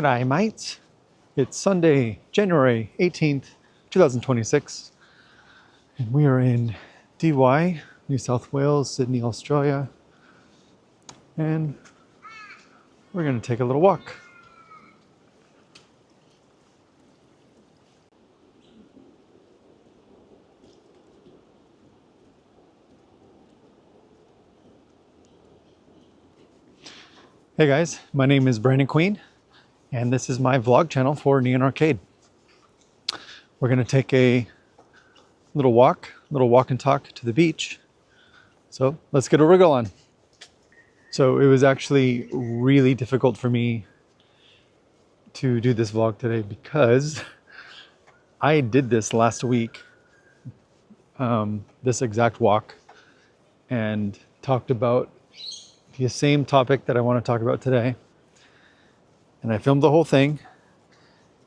G'day mates, it's Sunday, January 18th, 2026, and we are in DY, New South Wales, Sydney, Australia, and we're going to take a little walk. Hey guys, my name is Brandon Queen, and this is my vlog channel for Neon Arcade. We're going to take a little walk and talk to the beach. So let's get a wriggle on. So it was actually really difficult for me to do this vlog today because I did this last week, this exact walk, and talked about the same topic that I want to talk about today. And I filmed the whole thing,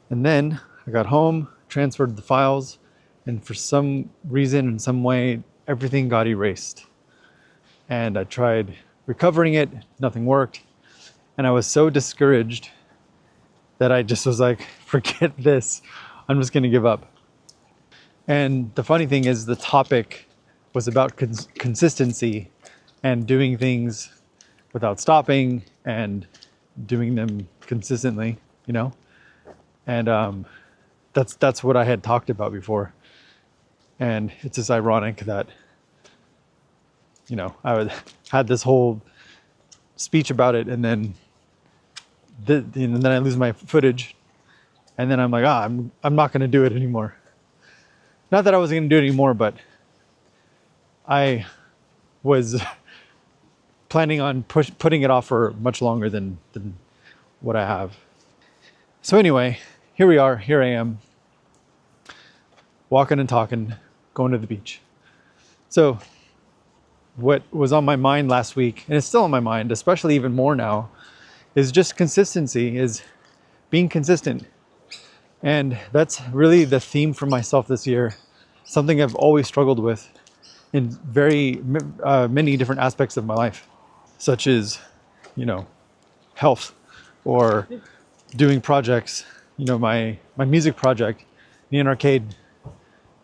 and then I got home, transferred the files, and for some reason, in some way, everything got erased. And I tried recovering it, nothing worked. And I was so discouraged that I just was like, forget this, I'm just gonna give up. And the funny thing is, the topic was about consistency and doing things without stopping and doing them consistently, you know? And that's what I had talked about before. And it's just ironic that, you know, had this whole speech about it, and then I lose my footage, and then I'm like, I'm not going to do it anymore. Not that I wasn't going to do it anymore, but I was planning on putting it off for much longer than what I have. So anyway, here we are. Here I am, walking and talking, going to the beach. So what was on my mind last week, and it's still on my mind, especially even more now, is just consistency, is being consistent. And that's really the theme for myself this year, something I've always struggled with in very many different aspects of my life, such as, you know, health, or doing projects, you know, my music project, Neon Arcade,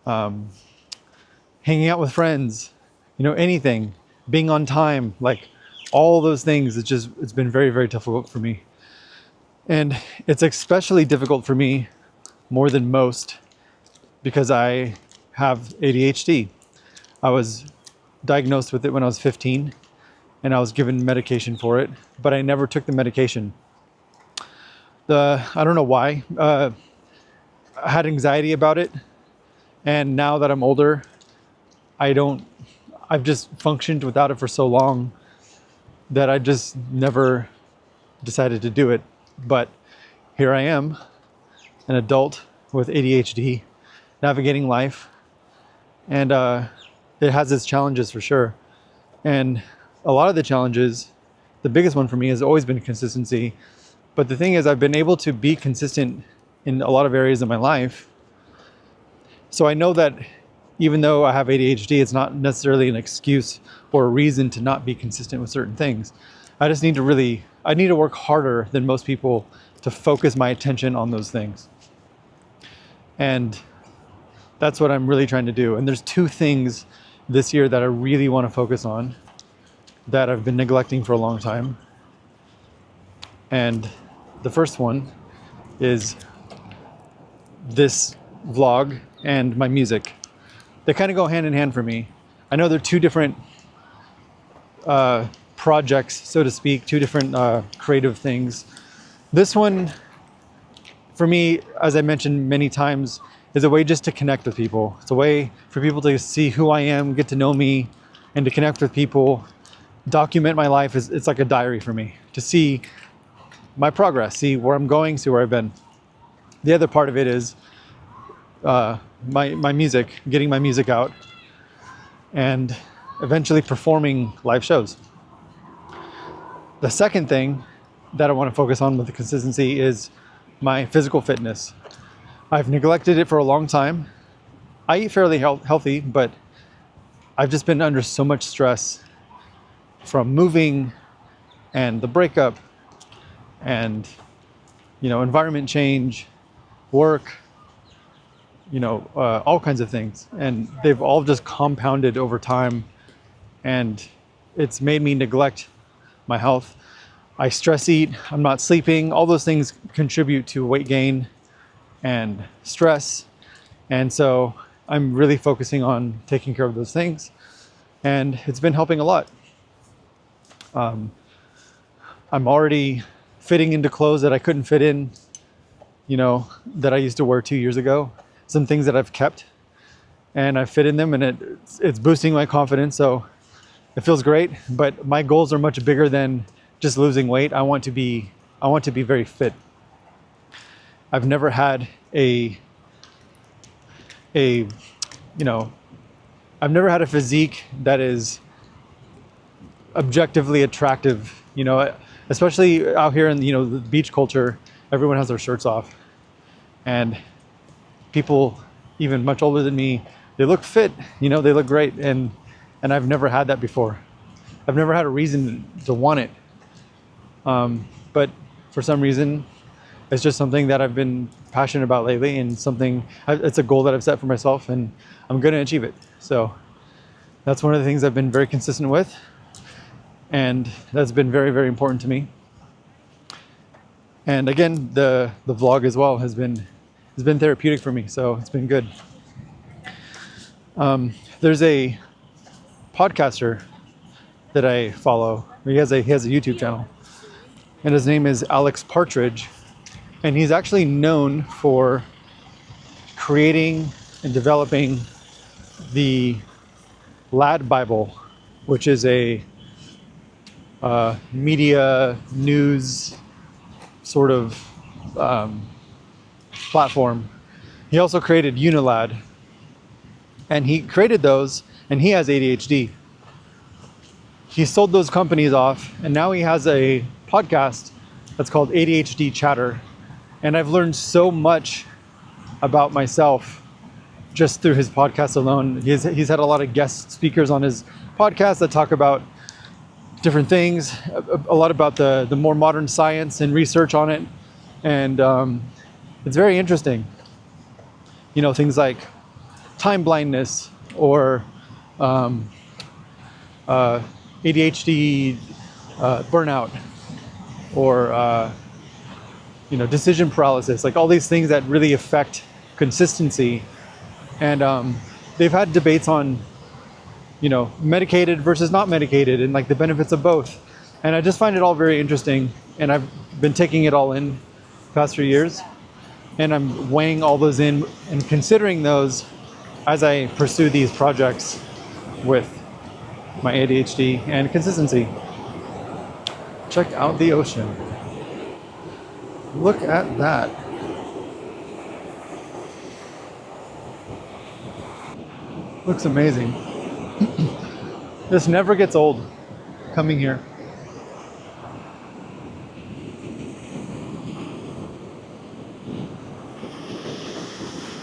hanging out with friends, you know, anything, being on time, like all those things. It's been very, very difficult for me. And it's especially difficult for me, more than most, because I have ADHD. I was diagnosed with it when I was 15, and I was given medication for it, but I never took the medication. I don't know why. I had anxiety about it, and now that I'm older, I've just functioned without it for so long that I just never decided to do it. But here I am, an adult with ADHD, navigating life, and it has its challenges for sure. And a lot of the challenges, the biggest one for me has always been consistency. But the thing is, I've been able to be consistent in a lot of areas of my life. So I know that even though I have ADHD, it's not necessarily an excuse or a reason to not be consistent with certain things. I just need to work harder than most people to focus my attention on those things. And that's what I'm really trying to do. And there's two things this year that I really want to focus on that I've been neglecting for a long time. And the first one is this vlog and my music. They kind of go hand in hand for me. I know they're two different projects, so to speak, two different creative things. This one, for me, as I mentioned many times, is a way just to connect with people. It's a way for people to see who I am, get to know me, and to connect with people. Document my life. It's like a diary for me, to see my progress, see where I'm going, see where I've been. The other part of it is my music, getting my music out, and eventually performing live shows. The second thing that I want to focus on with the consistency is my physical fitness. I've neglected it for a long time. I eat fairly healthy, but I've just been under so much stress from moving and the breakup and environment change, work, all kinds of things. And they've all just compounded over time, and it's made me neglect my health. I stress eat, I'm not sleeping. All those things contribute to weight gain and stress. And so I'm really focusing on taking care of those things. And it's been helping a lot. I'm already fitting into clothes that I couldn't fit in, that I used to wear 2 years ago. Some things that I've kept and I fit in them, and it's boosting my confidence. So it feels great, but my goals are much bigger than just losing weight. I want to be very fit. I've never had I've never had a physique that is objectively attractive, especially out here in, the beach culture. Everyone has their shirts off, and people even much older than me, they look fit, they look great. And I've never had that before. I've never had a reason to want it. But for some reason, it's just something that I've been passionate about lately, and it's a goal that I've set for myself, and I'm going to achieve it. So that's one of the things I've been very consistent with, and that's been very, very important to me. And again, the vlog as well has been therapeutic for me, so it's been good. There's a podcaster that I follow. He has a YouTube channel, and his name is Alex Partridge, and he's actually known for creating and developing the Lad Bible, which is a media news sort of platform. He also created Unilad, and he created those, and he has ADHD. He sold those companies off, and now he has a podcast that's called ADHD Chatter. And I've learned so much about myself just through his podcast alone. He's had a lot of guest speakers on his podcast that talk about different things, a lot about the more modern science and research on it. And it's very interesting. Things like time blindness, or ADHD burnout, or decision paralysis, like all these things that really affect consistency. And they've had debates on medicated versus not medicated, and like the benefits of both. And I just find it all very interesting, and I've been taking it all in the past 3 years, and I'm weighing all those in and considering those as I pursue these projects with my ADHD and consistency. Check out the ocean. Look at that. Looks amazing. This never gets old, coming here.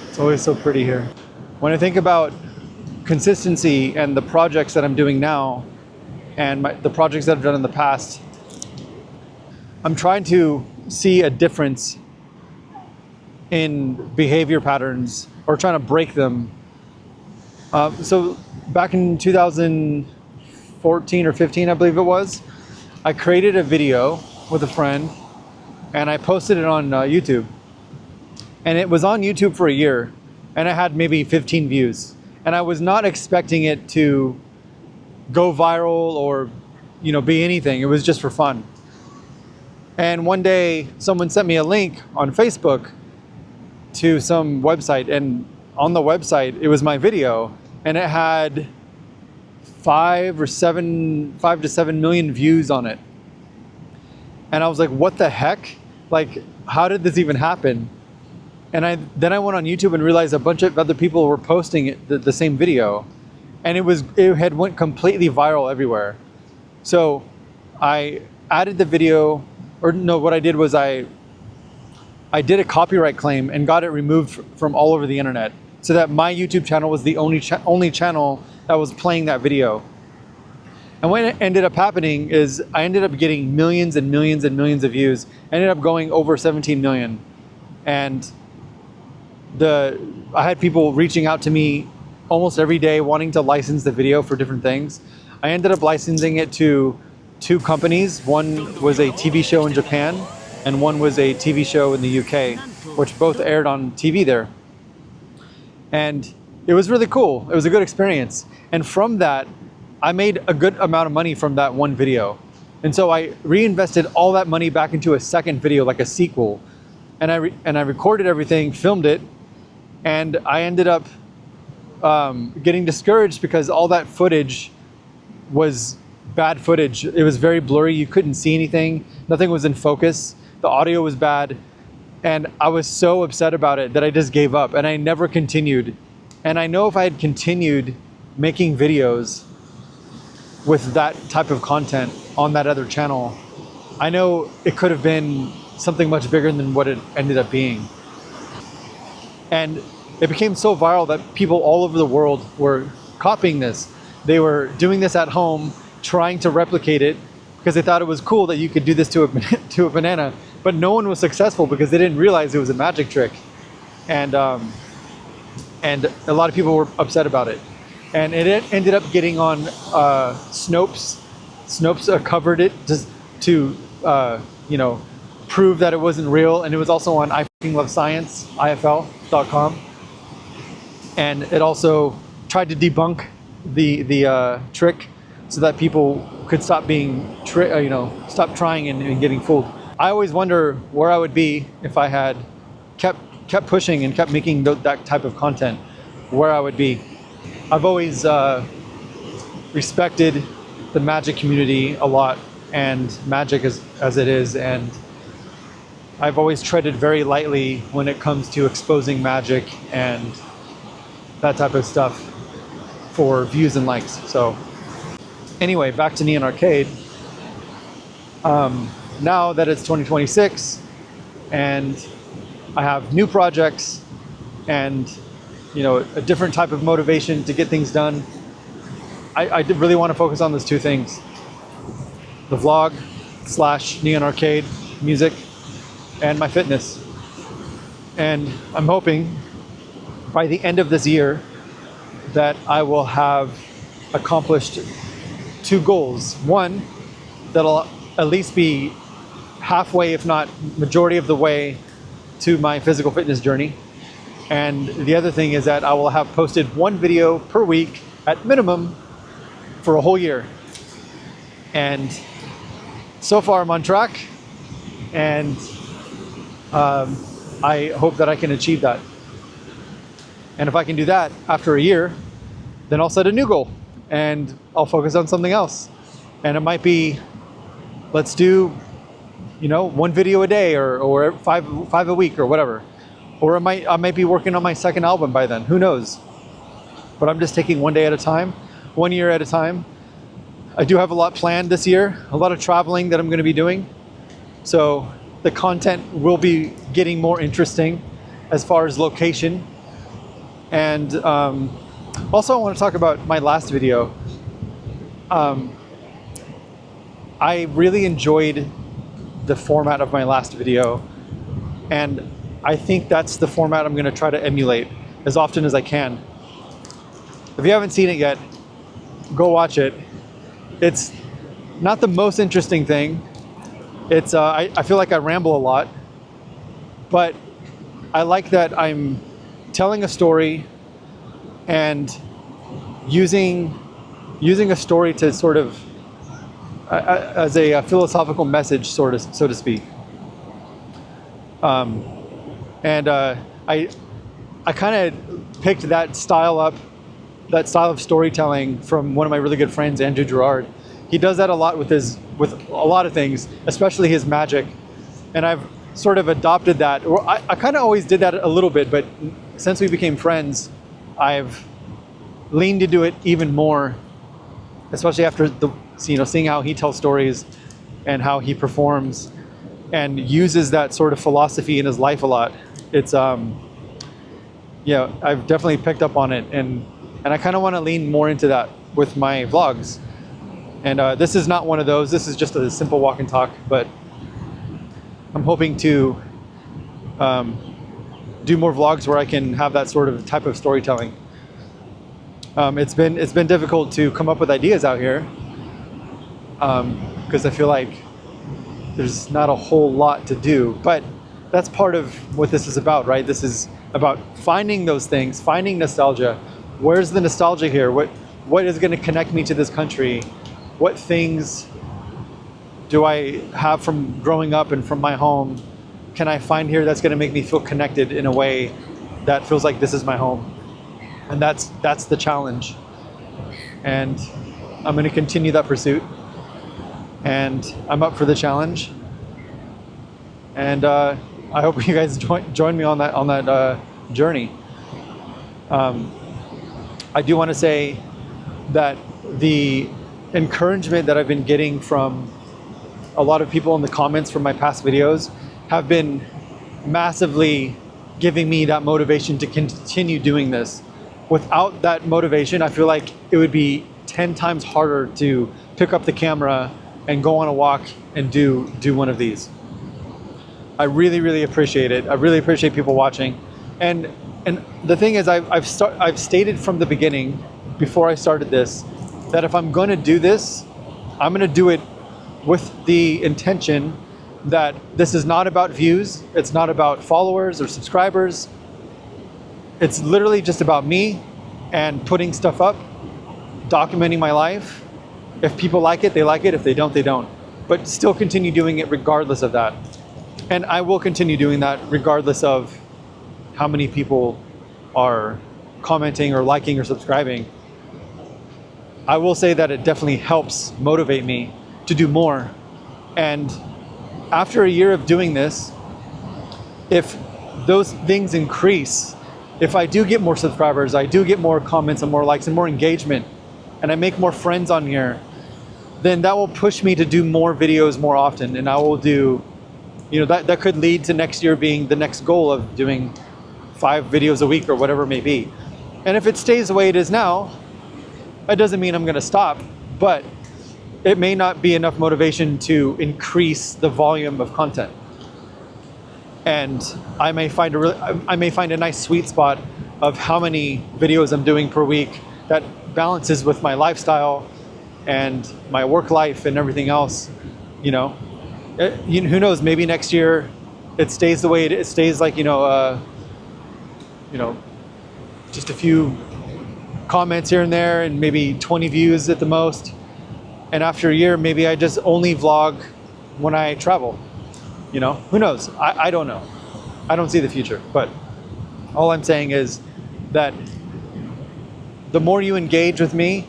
It's always so pretty here. When I think about consistency and the projects that I'm doing now, and the projects that I've done in the past, I'm trying to see a difference in behavior patterns, or trying to break them. So back in 2014 or 15, I believe it was, I created a video with a friend, and I posted it on YouTube. And it was on YouTube for a year, and I had maybe 15 views. And I was not expecting it to go viral or, be anything. It was just for fun. And one day, someone sent me a link on Facebook to some website, and on the website, it was my video, and it had 5 to 7 million views on it. And I was like, what the heck? Like, how did this even happen? And then I went on YouTube and realized a bunch of other people were posting the same video, and it had went completely viral everywhere. So I added the video, or no, what I did was I did a copyright claim and got it removed from all over the internet, so that my YouTube channel was the only channel that was playing that video. And what ended up happening is I ended up getting millions and millions and millions of views. I ended up going over 17 million. And I had people reaching out to me almost every day wanting to license the video for different things. I ended up licensing it to 2 companies. One was a TV show in Japan and one was a TV show in the UK, which both aired on TV there. And it was really cool. It was a good experience. And from that, I made a good amount of money from that one video. And so I reinvested all that money back into a second video, like a sequel. And I recorded everything, filmed it, and I ended up getting discouraged because all that footage was bad footage. It was very blurry. You couldn't see anything. Nothing was in focus. The audio was bad. And I was so upset about it that I just gave up and I never continued. And I know if I had continued making videos with that type of content on that other channel, I know it could have been something much bigger than what it ended up being. And it became so viral that people all over the world were copying this. They were doing this at home, trying to replicate it because they thought it was cool that you could do this to a banana, but no one was successful because they didn't realize it was a magic trick. And a lot of people were upset about it. And it ended up getting on Snopes. Snopes covered it just to, prove that it wasn't real. And it was also on I Fucking Love Science, IFL.com. And it also tried to debunk the trick so that people could stop being, stop trying and getting fooled. I always wonder where I would be if I had kept pushing and kept making that type of content, where I would be. I've always respected the magic community a lot, and magic as it is, and I've always treaded very lightly when it comes to exposing magic and that type of stuff for views and likes. So anyway, back to Neon Arcade. Now that it's 2026 and I have new projects and a different type of motivation to get things done, I did really want to focus on those 2 things: the vlog / Neon Arcade music and my fitness. And I'm hoping by the end of this year that I will have accomplished 2 goals. One, that'll at least be halfway, if not majority of the way to my physical fitness journey. And the other thing is that I will have posted 1 video per week at minimum for a whole year. And so far I'm on track, and I hope that I can achieve that. And if I can do that after a year, then I'll set a new goal and I'll focus on something else. And it might be, let's do 1 video a day or 5 a week or whatever. Or I might be working on my second album by then, who knows? But I'm just taking 1 day at a time, 1 year at a time. I do have a lot planned this year, a lot of traveling that I'm going to be doing. So the content will be getting more interesting as far as location. And also I want to talk about my last video. I really enjoyed the format of my last video, and I think that's the format I'm going to try to emulate as often as I can. If you haven't seen it yet, go watch it. It's not the most interesting thing. It's I feel like I ramble a lot, but I like that I'm telling a story and using a story to sort of as a philosophical message, so to speak. And I kind of picked that style of storytelling from one of my really good friends, Andrew Gerard. He does that a lot with a lot of things, especially his magic. And I've sort of adopted that, or I kind of always did that a little bit, but since we became friends, I've leaned into it even more, especially after seeing how he tells stories and how he performs and uses that sort of philosophy in his life a lot. It's I've definitely picked up on it, and I kind of want to lean more into that with my vlogs. And this is not one of those. This is just a simple walk and talk, but I'm hoping to do more vlogs where I can have that sort of type of storytelling. It's been difficult to come up with ideas out here because I feel like there's not a whole lot to do, but that's part of what this is about, right? This is about finding those things, finding nostalgia. Where's the nostalgia here? What is going to connect me to this country? What things do I have from growing up and from my home can I find here that's going to make me feel connected in a way that feels like this is my home? And that's the challenge. And I'm going to continue that pursuit. And I'm up for the challenge. And I hope you guys join me on that journey. I do want to say that the encouragement that I've been getting from a lot of people in the comments from my past videos have been massively giving me that motivation to continue doing this. Without that motivation, I feel like it would be 10 times harder to pick up the camera and go on a walk and do one of these. I really, really appreciate it. I really appreciate people watching. And the thing is, I've stated from the beginning, before I started this, that if I'm going to do this, I'm going to do it with the intention that this is not about views. It's not about followers or subscribers. It's literally just about me and putting stuff up, documenting my life. If people like it, they like it. If they don't, they don't. But still continue doing it regardless of that. And I will continue doing that regardless of how many people are commenting or liking or subscribing. I will say that it definitely helps motivate me to do more. And after a year of doing this, if those things increase, if I do get more subscribers, I do get more comments and more likes and more engagement, and I make more friends on here, then that will push me to do more videos more often. And I will do, that could lead to next year being the next goal of doing 5 videos a week or whatever it may be. And if it stays the way it is now, that doesn't mean I'm going to stop, but it may not be enough motivation to increase the volume of content. And I may find a nice sweet spot of how many videos I'm doing per week that balances with my lifestyle and my work life and everything else. Who knows? Maybe next year it stays the way it stays, like just a few comments here and there, and maybe 20 views at the most. And after a year, maybe I just only vlog when I travel. Who knows? I don't know. I don't see the future. But all I'm saying is that the more you engage with me,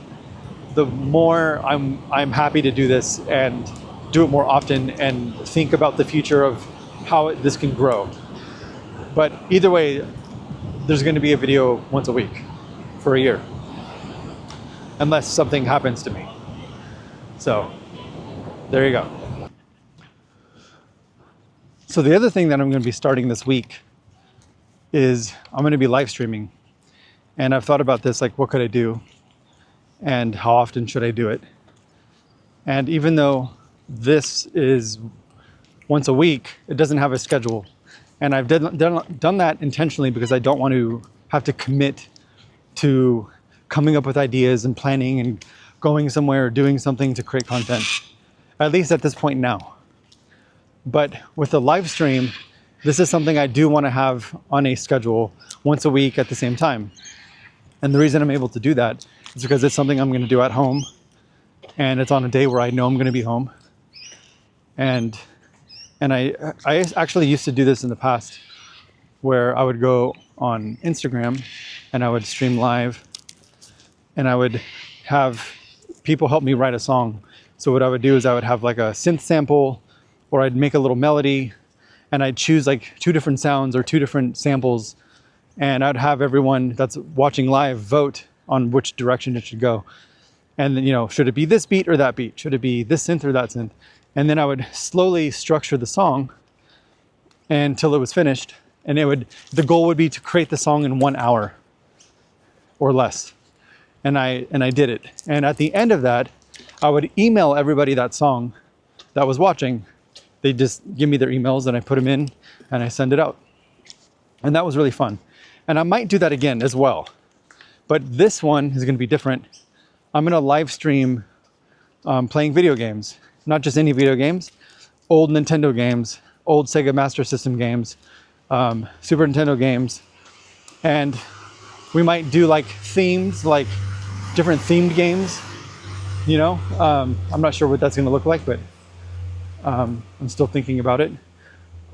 the more I'm happy to do this and do it more often and think about the future of how this can grow. But either way, there's going to be a video once a week for a year, unless something happens to me. So there you go. So the other thing that I'm going to be starting this week is I'm going to be live streaming. And I've thought about this, like, what could I do? And how often should I do it? And even though this is once a week, it doesn't have a schedule. And I've done that intentionally because I don't want to have to commit to coming up with ideas and planning and going somewhere or doing something to create content, at least at this point now. But with the live stream, this is something I do want to have on a schedule once a week at the same time. And the reason I'm able to do that is because it's something I'm going to do at home, and it's on a day where I know I'm going to be home. And I actually used to do this in the past, where I would go on Instagram and I would stream live, and I would have people help me write a song. So what I would do is I would have like a synth sample, or I'd make a little melody, and I'd choose like 2 different sounds or 2 different samples, and I'd have everyone that's watching live vote on which direction it should go. And then, should it be this beat or that beat? Should it be this synth or that synth? And then I would slowly structure the song until it was finished. And the goal would be to create the song in 1 hour or less. And I did it. And at the end of that, I would email everybody that song that was watching. They just give me their emails and I put them in and I send it out. And that was really fun. And I might do that again as well. But this one is going to be different. I'm going to live stream playing video games. Not just any video games, old Nintendo games, old Sega Master System games, Super Nintendo games. And we might do like themes, like different themed games, you know? I'm not sure what that's going to look like, but I'm still thinking about it.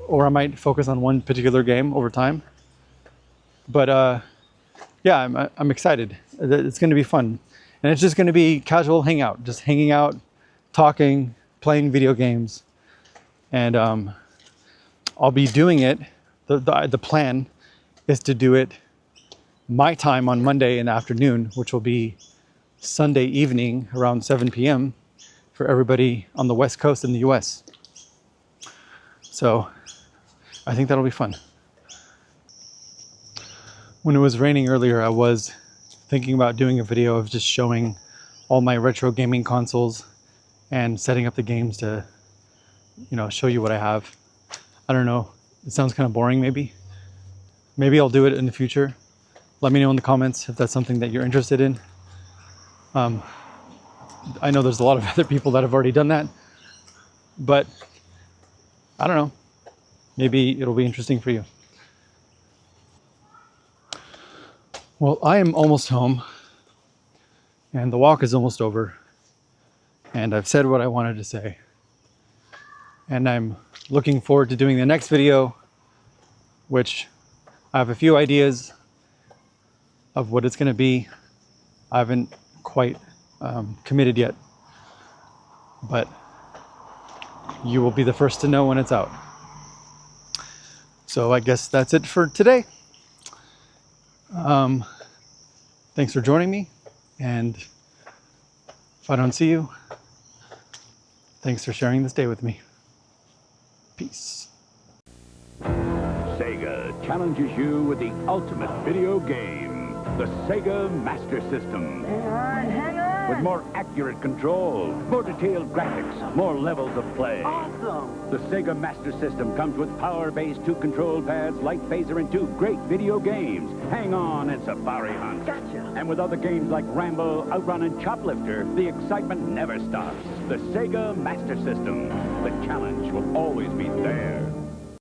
Or I might focus on one particular game over time. But yeah, I'm excited. It's going to be fun. And it's just going to be casual hangout, just hanging out, talking, playing video games. And I'll be doing it. The plan is to do it my time on Monday in the afternoon, which will be Sunday evening around 7 p.m. for everybody on the West Coast in the US. So I think that'll be fun. When it was raining earlier, I was thinking about doing a video of just showing all my retro gaming consoles and setting up the games to, you know, show you what I have. I don't know. It sounds kind of boring, maybe. Maybe I'll do it in the future. Let me know in the comments if that's something that you're interested in. I know there's a lot of other people that have already done that, but I don't know. Maybe it'll be interesting for you. Well, I am almost home and the walk is almost over and I've said what I wanted to say. And I'm looking forward to doing the next video, which I have a few ideas of what it's going to be. I haven't quite committed yet, but you will be the first to know when it's out. So I guess that's it for today. Thanks for joining me, and if I don't see you, thanks for sharing this day with me. Peace. Sega challenges you with the ultimate video game, the Sega Master System. Hang on. With more accurate control, more detailed graphics, more levels of play. Awesome. The Sega Master System comes with power-based 2 control pads, light phaser, and 2 great video games, Hang On and Safari Hunt. Gotcha. And with other games like Rambo, Outrun, and Choplifter, the excitement never stops. The Sega Master System. The challenge will always be there.